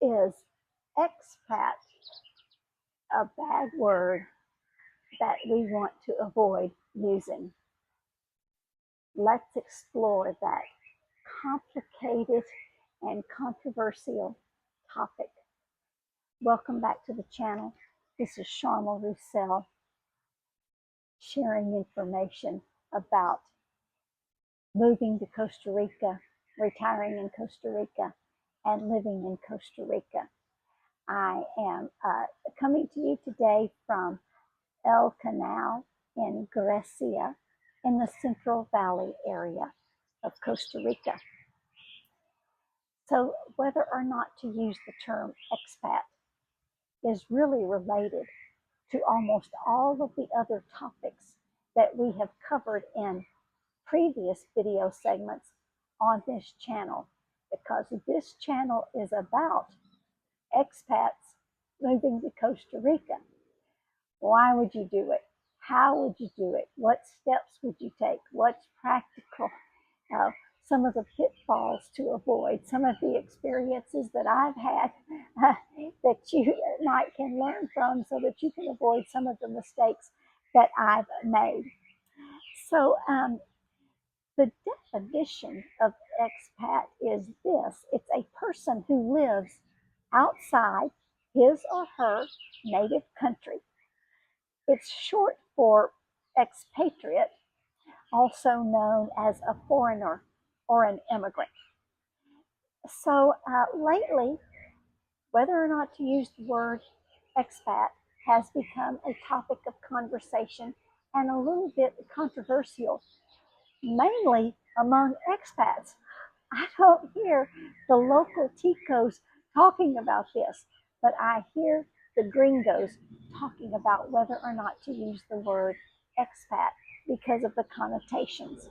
Is expat a bad word that we want to avoid using? Let's explore that complicated and controversial topic. Welcome back to the channel. This is Sharma Roussel, sharing information about moving to Costa Rica, retiring in Costa Rica, and living in Costa Rica. I am coming to you today from El Canal in Grecia, in the Central Valley area of Costa Rica. So whether or not to use the term expat is really related to almost all of the other topics that we have covered in previous video segments on this channel, because this channel is about expats moving to Costa Rica. Why would you do it? How would you do it? What steps would you take? What's practical? Some of the pitfalls to avoid, some of the experiences that I've had that you might can learn from, so that you can avoid some of the mistakes that I've made. So the definition of expat is this: it's a person who lives outside his or her native country. It's short for expatriate, also known as a foreigner or an immigrant. So lately, whether or not to use the word expat has become a topic of conversation and a little bit controversial, mainly among expats. I don't hear the local ticos talking about this, but I hear the gringos talking about whether or not to use the word expat because of the connotations.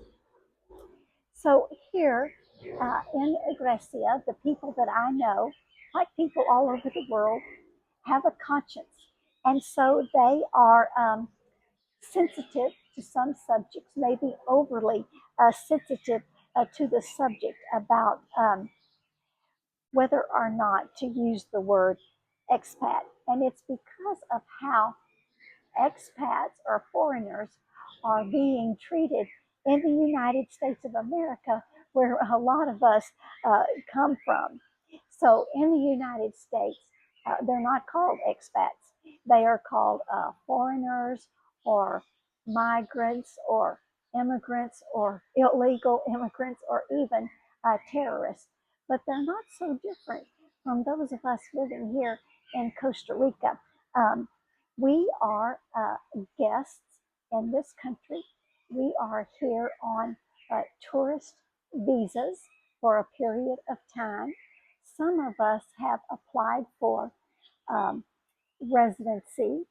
So here in Grecia, the people that I know, like people all over the world, have a conscience. And so they are sensitive to some subjects, maybe overly sensitive to the subject about whether or not to use the word expat. And it's because of how expats or foreigners are being treated in the United States of America, where a lot of us come from. So in the United States, they're not called expats. They are called foreigners or migrants or immigrants or illegal immigrants or even terrorists. But they're not so different from those of us living here in Costa Rica. We are guests in this country. We are here on tourist visas for a period of time. Some of us have applied for um, residency.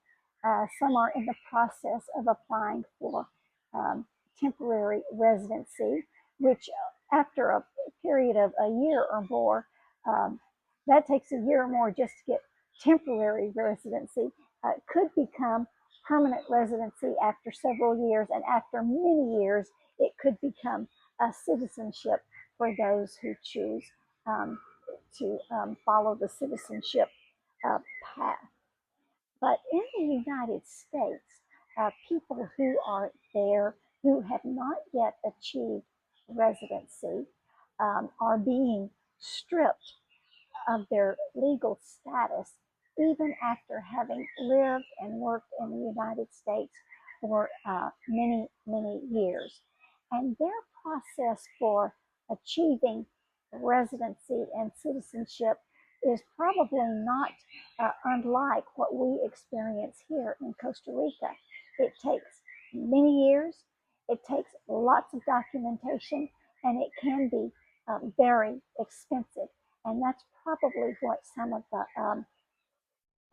Some are in the process of applying for um, temporary residency, which after a period of a year or more, um, that takes a year or more just to get temporary residency, could become permanent residency after several years, and after many years, it could become a citizenship for those who choose to follow the citizenship path. But in the United States, people who are there who have not yet achieved residency are being stripped of their legal status, even after having lived and worked in the United States for many, many years. And their process for achieving residency and citizenship is probably not unlike what we experience here in Costa Rica. It takes many years, it takes lots of documentation, and it can be very expensive. And that's probably what some of the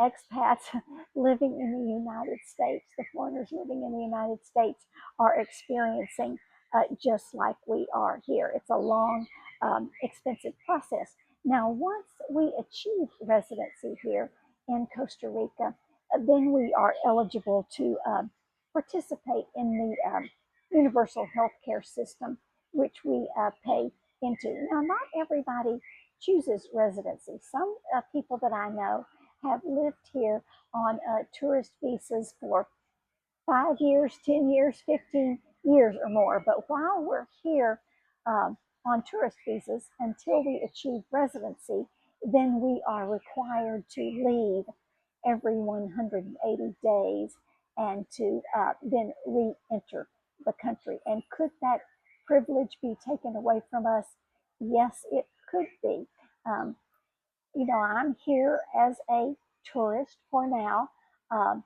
expats living in the United States, the foreigners living in the United States, are experiencing just like we are here. It's a long, expensive process. Now, once we achieve residency here in Costa Rica, then we are eligible to participate in the universal health care system, which we pay into. Now, not everybody chooses residency. Some people that I know have lived here on tourist visas for 5 years, 10 years, 15 years or more. But while we're here on tourist visas, until we achieve residency, then we are required to leave every 180 days and to then re-enter the country. And could that privilege be taken away from us? Yes, it could be. Um, I'm here as a tourist for now. Um,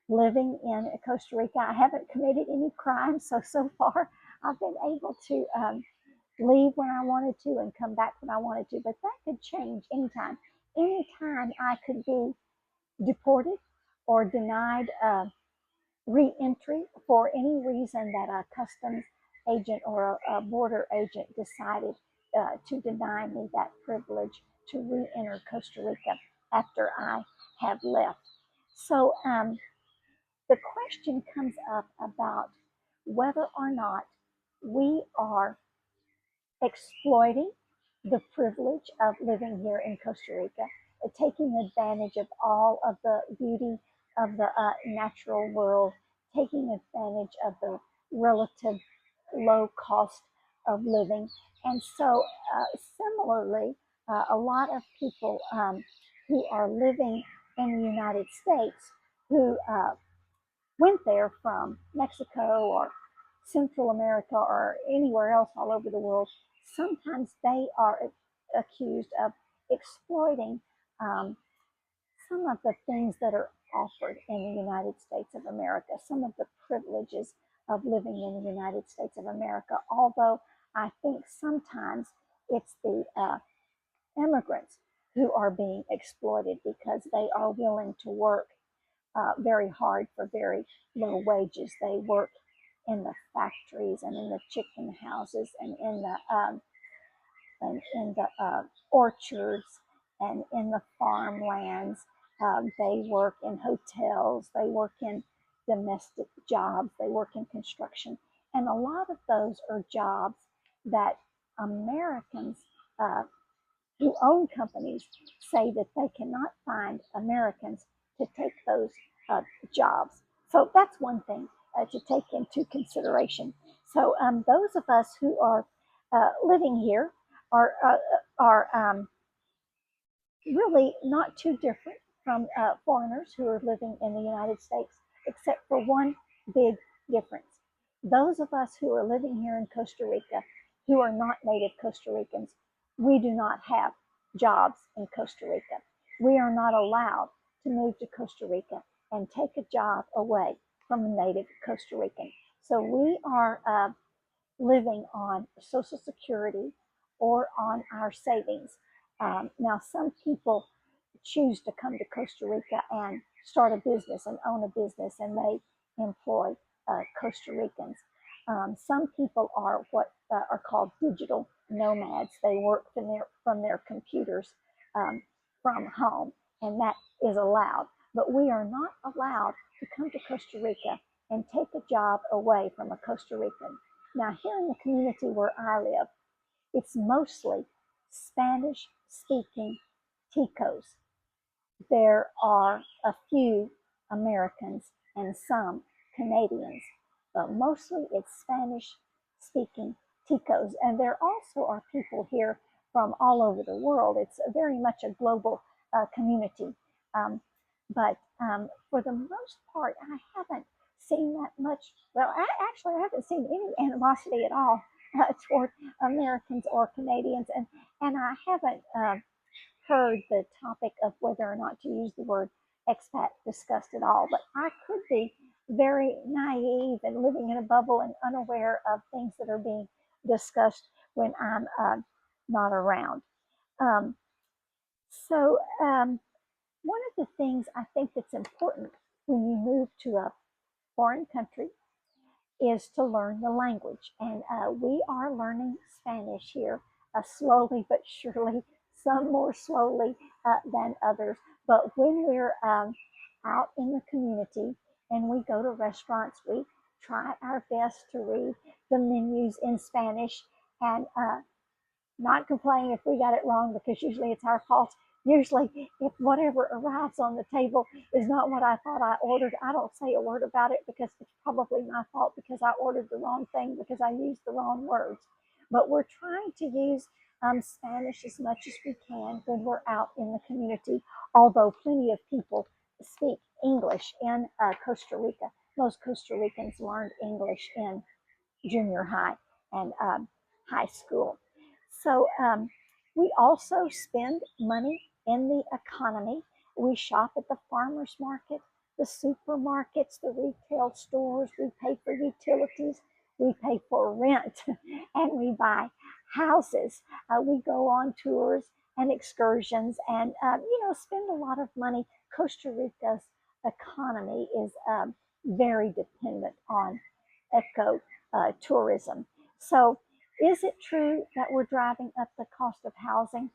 Living in Costa Rica. I haven't committed any crimes, so far I've been able to leave when I wanted to and come back when I wanted to. But that could change anytime. Anytime I could be deported or denied re-entry for any reason that a customs agent or a border agent decided to deny me that privilege to re-enter Costa Rica after I have left. So the question comes up about whether or not we are exploiting the privilege of living here in Costa Rica, taking advantage of all of the beauty of the natural world, taking advantage of the relative low cost of living. And so, similarly, a lot of people who are living in the United States who went there from Mexico or Central America or anywhere else all over the world, sometimes they are accused of exploiting um, some of the things that are offered in the United States of America, some of the privileges of living in the United States of America. Although I think sometimes it's the immigrants who are being exploited because they are willing to work very hard for very low wages. They work in the factories and in the chicken houses and in the orchards and in the farmlands. They work in hotels. They work in domestic jobs. They work in construction, and a lot of those are jobs that Americans who own companies say that they cannot find Americans to take those jobs. So that's one thing to take into consideration. So those of us who are living here are really not too different from foreigners who are living in the United States, except for one big difference. Those of us who are living here in Costa Rica who are not native Costa Ricans, we do not have jobs in Costa Rica. We are not allowed to move to Costa Rica and take a job away from a native Costa Rican. So we are living on Social Security or on our savings. Now, some people choose to come to Costa Rica and start a business and own a business, and they employ Costa Ricans. Some people are what are called digital nomads. They work from their computers from home, and that is allowed. But we are not allowed to come to Costa Rica and take a job away from a Costa Rican. Now, here in the community where I live, it's mostly Spanish speaking Ticos. There are a few Americans and some Canadians, but mostly it's Spanish speaking Ticos. And there also are people here from all over the world. It's very much a global community. Um, but for the most part, I haven't seen that much. Well, I haven't seen any animosity at all toward Americans or Canadians. And I haven't heard the topic of whether or not to use the word expat discussed at all, but I could be very naive and living in a bubble and unaware of things that are being discussed when I'm not around. Um, so, one of the things I think that's important when you move to a foreign country is to learn the language. And we are learning Spanish here slowly but surely, some more slowly than others. But when we're out in the community and we go to restaurants, we try our best to read the menus in Spanish. And not complaining if we got it wrong, because usually it's our fault. Usually, if whatever arrives on the table is not what I thought I ordered, I don't say a word about it, because it's probably my fault, because I ordered the wrong thing, because I used the wrong words. But we're trying to use Spanish as much as we can when we're out in the community, although plenty of people speak English in Costa Rica. Most Costa Ricans learned English in junior high and high school. So we also spend money in the economy. We shop at the farmers market, the supermarkets, the retail stores. We pay for utilities. We pay for rent, and we buy houses. We go on tours and excursions, and spend a lot of money. Costa Rica's economy is very dependent on eco tourism. So, is it true that we're driving up the cost of housing?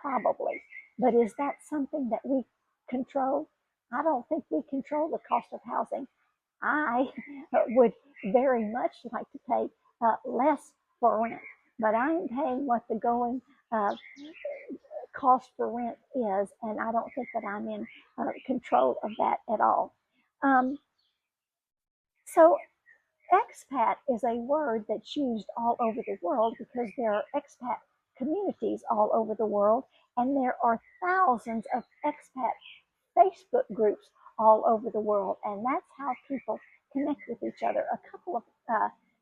Probably. But is that something that we control? I don't think we control the cost of housing. I would very much like to pay less for rent, but I'm paying what the going cost for rent is, and I don't think that I'm in control of that at all. Um, so expat is a word that's used all over the world, because there are expat communities all over the world, and there are thousands of expat Facebook groups all over the world, and that's how people connect with each other. A couple of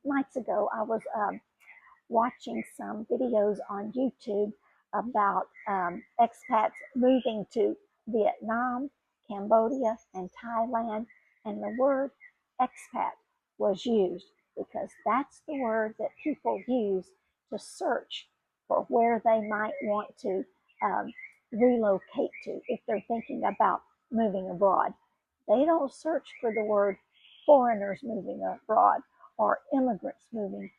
nights ago, I was watching some videos on YouTube about expats moving to Vietnam, Cambodia, and Thailand, and the word expat was used because that's the word that people use to search for where they might want to um, relocate to if they're thinking about moving abroad. They don't search for the word foreigners moving abroad or immigrants moving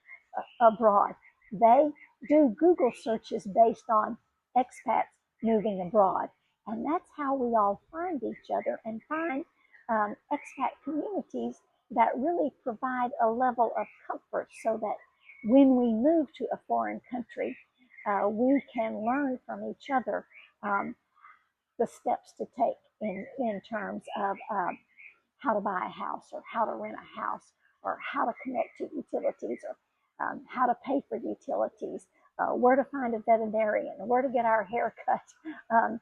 abroad. They do Google searches based on expats moving abroad. And that's how we all find each other and find expat communities that really provide a level of comfort, so that when we move to a foreign country, we can learn from each other um, the steps to take in terms of how to buy a house, or how to rent a house, or how to connect to utilities, or how to pay for utilities, where to find a veterinarian, where to get our hair cut. Um,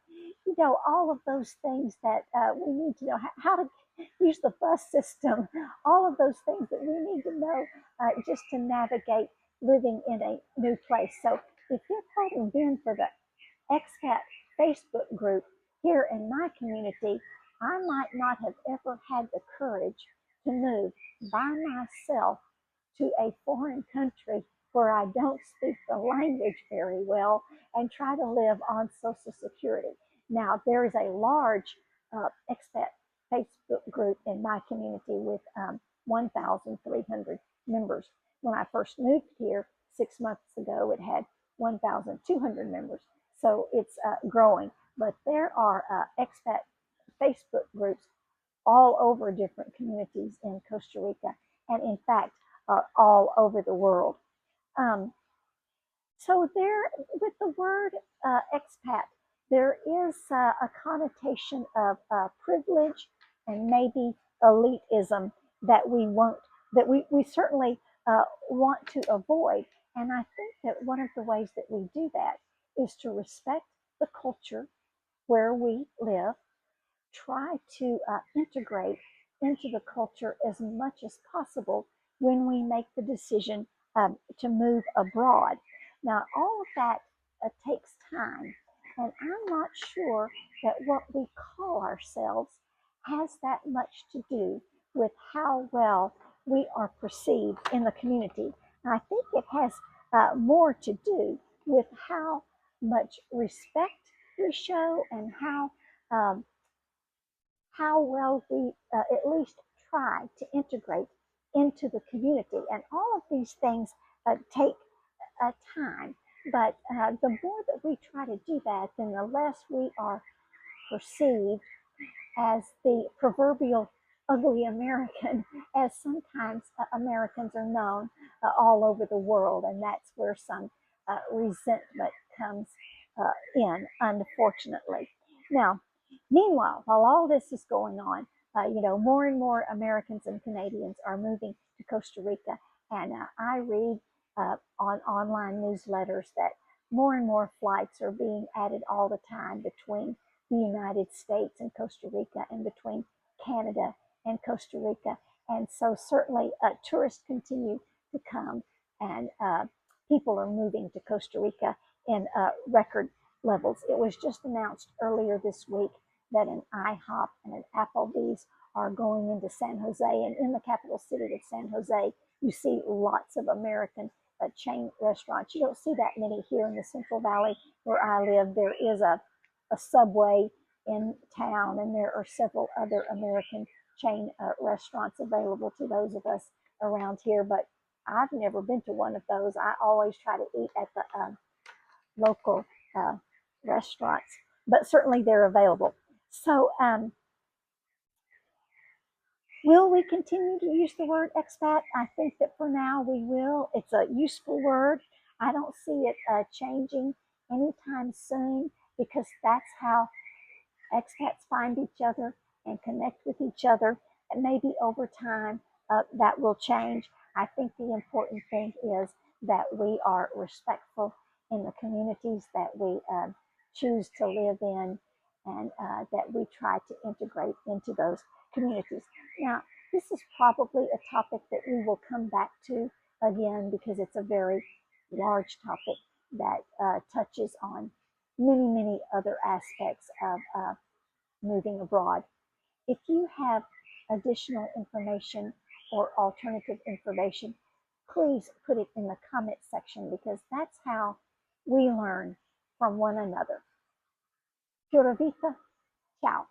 all of those things that we need to know, how to use the bus system, all of those things that we need to know just to navigate living in a new place. So if it hadn't been for the expat Facebook group here in my community, I might not have ever had the courage to move by myself to a foreign country where I don't speak the language very well and try to live on Social Security. Now, there is a large expat Facebook group in my community with 1,300 members. When I first moved here 6 months ago, it had 1,200 members. So it's growing. But there are expat Facebook groups all over different communities in Costa Rica, and in fact, all over the world. Um, so there, with the word expat, there is a connotation of privilege and maybe elitism that we certainly want to avoid. And I think that one of the ways that we do that is to respect the culture where we live, try to integrate into the culture as much as possible when we make the decision to move abroad. Now, all of that takes time, and I'm not sure that what we call ourselves has that much to do with how well we are perceived in the community. And I think it has more to do with how much respect we show, and um, how well we at least try to integrate into the community. And all of these things take time. But the more that we try to do that, then the less we are perceived as the proverbial ugly American, as sometimes Americans are known all over the world. And that's where some resentment comes in, unfortunately. Now, meanwhile, while all this is going on, more and more Americans and Canadians are moving to Costa Rica, and I read on online newsletters that more and more flights are being added all the time between the United States and Costa Rica, and between Canada and Costa Rica. And so certainly tourists continue to come, and people are moving to Costa Rica in record levels. It was just announced earlier this week that an IHOP and an Applebee's are going into San Jose, and in the capital city of San Jose, you see lots of American chain restaurants. You don't see that many here in the Central Valley where I live. There is a Subway in town, and there are several other American chain restaurants available to those of us around here, but I've never been to one of those. I always try to eat at the local restaurants, but certainly they're available. So, will we continue to use the word expat? I think that for now we will. It's a useful word. I don't see it changing anytime soon, because that's how expats find each other and connect with each other. And maybe over time that will change. I think the important thing is that we are respectful in the communities that we choose to live in, and that we try to integrate into those communities. Now, this is probably a topic that we will come back to again, because it's a very large topic that touches on many, many other aspects of moving abroad. If you have additional information or alternative information, please put it in the comment section, because that's how we learn from one another. Pura vida. Ciao.